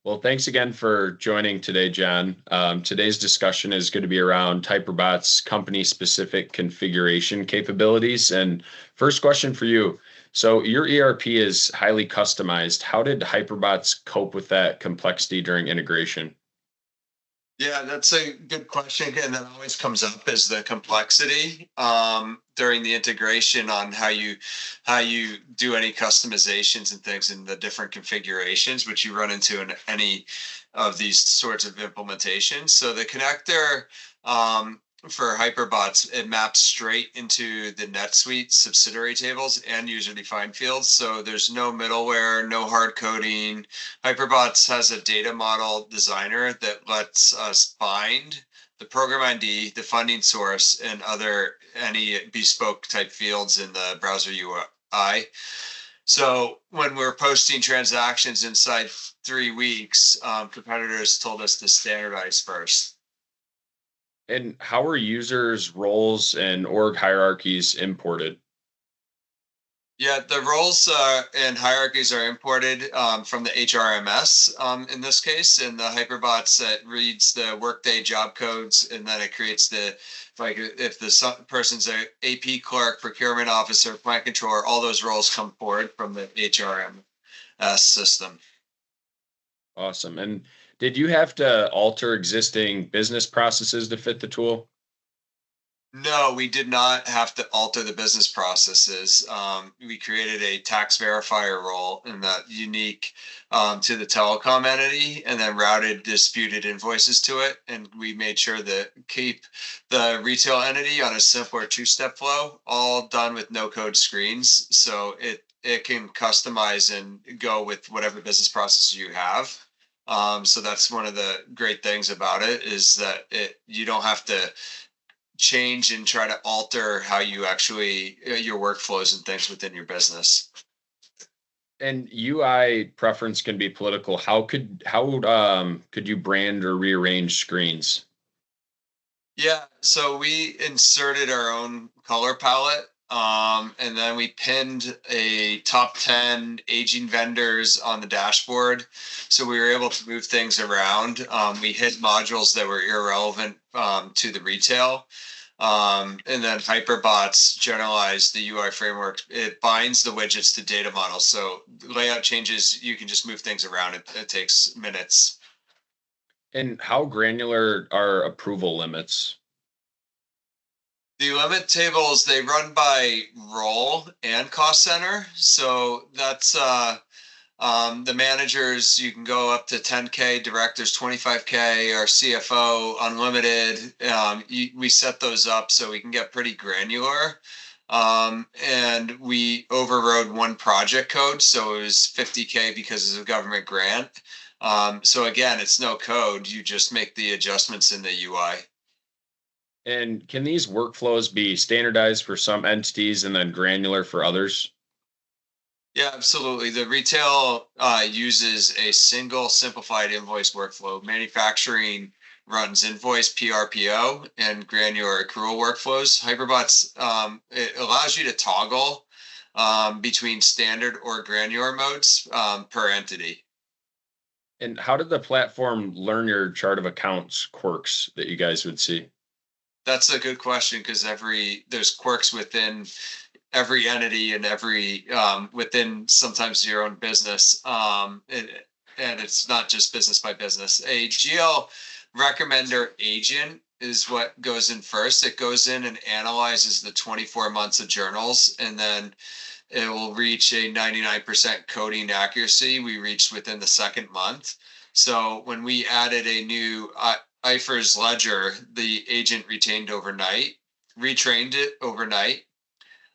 Well, thanks again for joining today, John. Today's discussion is going to be around Hyperbots company-specific configuration capabilities. And first question for you. So your ERP is highly customized. How did Hyperbots cope with that complexity during integration? Yeah, that's a good question. And that always comes up is the complexity during the integration on how you do any customizations and things in the different configurations, which you run into in any of these sorts of implementations. So the connector for Hyperbots, it maps straight into the NetSuite subsidiary tables and user-defined fields. So there's no middleware, no hard coding. Hyperbots has a data model designer that lets us bind the program ID, the funding source, and other any bespoke type fields in the browser UI. So when we're posting transactions inside 3 weeks, competitors told us to standardize first. And how are users' roles and org hierarchies imported? Yeah, the roles and hierarchies are imported from the HRMS in this case, and the Hyperbots that reads the Workday job codes, and then it creates the like if the person's a AP clerk, procurement officer, plant controller, all those roles come forward from the HRMS system. Awesome. And did you have to alter existing business processes to fit the tool? No, we did not have to alter the business processes. We created a tax verifier role and that unique to the telecom entity and then routed disputed invoices to it. And we made sure to keep the retail entity on a simpler two-step flow, all done with no code screens. So it can customize and go with whatever business process you have. So that's one of the great things about it is that you don't have to change and try to alter how you actually your workflows and things within your business. And UI preference can be political. How could you brand or rearrange screens? Yeah, so we inserted our own color palette, and then we pinned a top 10 aging vendors on the dashboard. So we were able to move things around. We hid modules that were irrelevant to the retail. And then Hyperbots generalize the UI framework. It binds the widgets to data models. So layout changes, you can just move things around. It takes minutes. And how granular are approval limits? The limit tables, they run by role and cost center. So that's the managers, you can go up to 10K, directors 25K, our CFO unlimited. We set those up so we can get pretty granular. And we overrode one project code, so it was 50K because it's a government grant. So again, it's no code. You just make the adjustments in the UI. And can these workflows be standardized for some entities and then granular for others? Yeah, absolutely. The retail uses a single simplified invoice workflow. Manufacturing runs invoice PRPO and granular accrual workflows. Hyperbots, it allows you to toggle between standard or granular modes per entity. And how did the platform learn your chart of accounts quirks that you guys would see? That's a good question because there's quirks within every entity and every within sometimes your own business. And it's not just business by business. A GL recommender agent is what goes in first. It goes in and analyzes the 24 months of journals, and then it will reach a 99% coding accuracy. We reached within the second month. So when we added a new IFRS ledger, the agent retained overnight, retrained it overnight,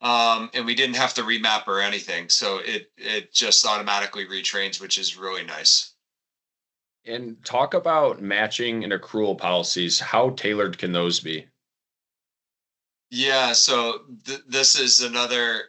and we didn't have to remap or anything. So it just automatically retrains, which is really nice. And talk about matching and accrual policies. How tailored can those be? Yeah, so this is another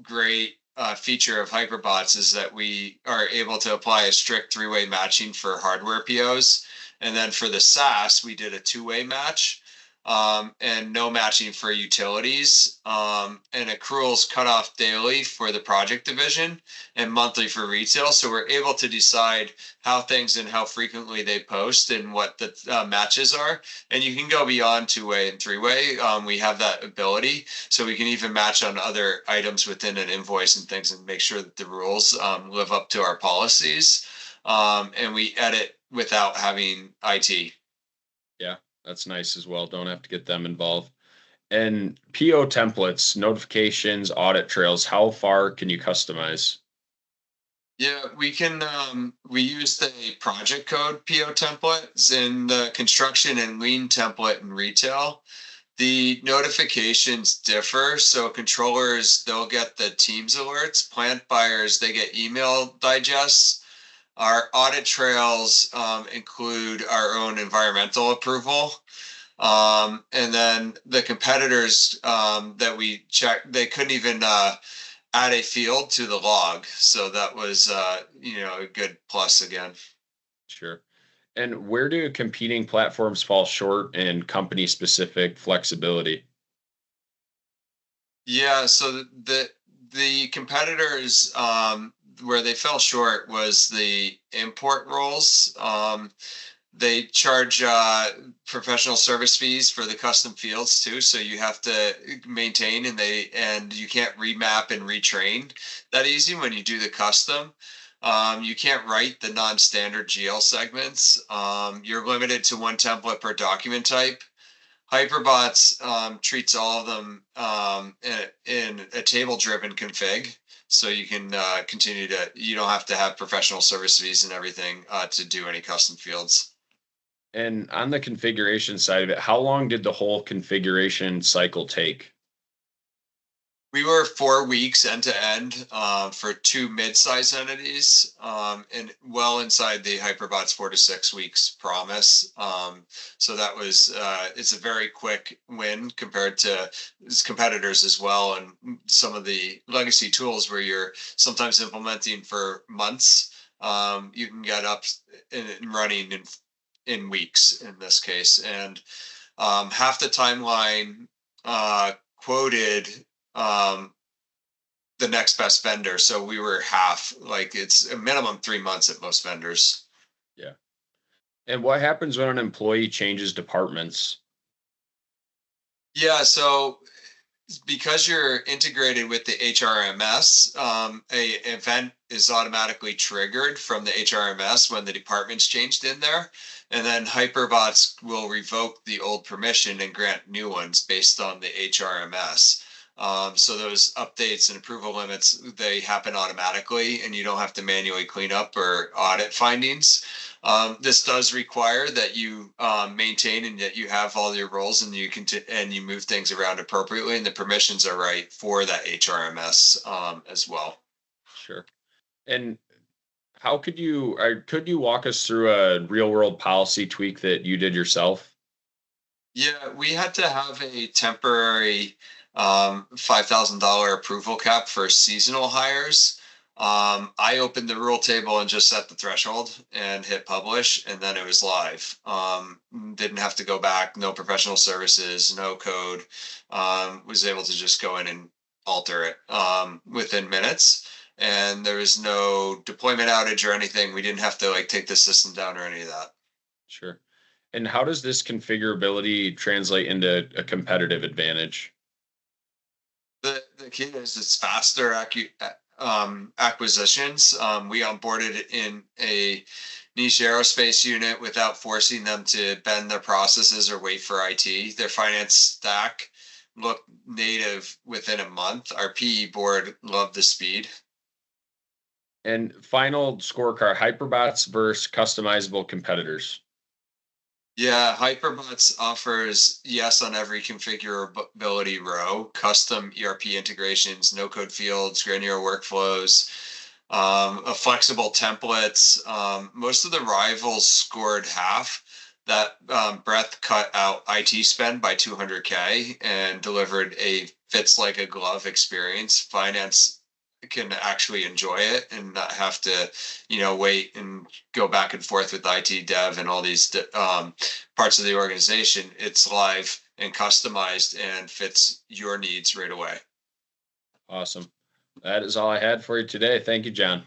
great feature of Hyperbots is that we are able to apply a strict three-way matching for hardware POs. And then for the SaaS, we did a two-way match. and no matching for utilities, and accruals cut off daily for the project division and monthly for retail. So we're able to decide how things and how frequently they post and what the matches are. And you can go beyond two-way and three-way. We have that ability, so we can even match on other items within an invoice and things and make sure that the rules live up to our policies. And we edit without having IT. Yeah, that's nice as well. Don't have to get them involved. And PO templates, notifications, audit trails, how far can you customize? Yeah, we can. We use the project code PO templates in the construction and lean template in retail. The notifications differ. So controllers, they'll get the Teams alerts. Plant buyers, they get email digests. Our audit trails include our own environmental approval. And then the competitors that we checked, they couldn't even add a field to the log. So that was, a good plus again. Sure. And where do competing platforms fall short in company specific flexibility? Yeah, so the competitors where they fell short was the import roles. They charge professional service fees for the custom fields too, so you have to maintain and you can't remap and retrain that easy when you do the custom. You can't write the non-standard GL segments. You're limited to one template per document type. Hyperbots treats all of them in a table-driven config, so you can continue to. You don't have to have professional service fees and everything to do any custom fields. And on the configuration side of it, how long did the whole configuration cycle take? We were 4 weeks end to end for two mid-size entities, and well inside the Hyperbots 4 to 6 weeks promise. So that was it's a very quick win compared to its competitors as well, and some of the legacy tools where you're sometimes implementing for months. You can get up and running in weeks in this case, and half the timeline quoted the next best vendor. So we were half, like it's a minimum 3 months at most vendors. Yeah. And what happens when an employee changes departments? Yeah, so because you're integrated with the HRMS, a event is automatically triggered from the HRMS when the department's changed in there. And then Hyperbots will revoke the old permission and grant new ones based on the HRMS. So those updates and approval limits, they happen automatically and you don't have to manually clean up or audit findings. This does require that you maintain and that you have all your roles and and you move things around appropriately and the permissions are right for that HRMS as well. Sure. And how could you walk us through a real world policy tweak that you did yourself? Yeah, we had to have a temporary $5,000 approval cap for seasonal hires. I opened the rule table and just set the threshold and hit publish, and then it was live. Didn't have to go back, no professional services, no code. Was able to just go in and alter it within minutes. And there was no deployment outage or anything. We didn't have to like take the system down or any of that. Sure. And how does this configurability translate into a competitive advantage? The key is it's faster acquisitions. We onboarded it in a niche aerospace unit without forcing them to bend their processes or wait for IT. Their finance stack looked native within a month. Our PE board loved the speed. And final scorecard, Hyperbots versus customizable competitors. Yeah, Hyperbots offers yes on every configurability row, custom ERP integrations, no code fields, granular workflows, a flexible templates. Most of the rivals scored half. That breadth cut out IT spend by 200K and delivered a fits like a glove experience. Finance can actually enjoy it and not have to, wait and go back and forth with IT dev and all these parts of the organization. It's live and customized and fits your needs right away. Awesome. That is all I had for you today. Thank you, John.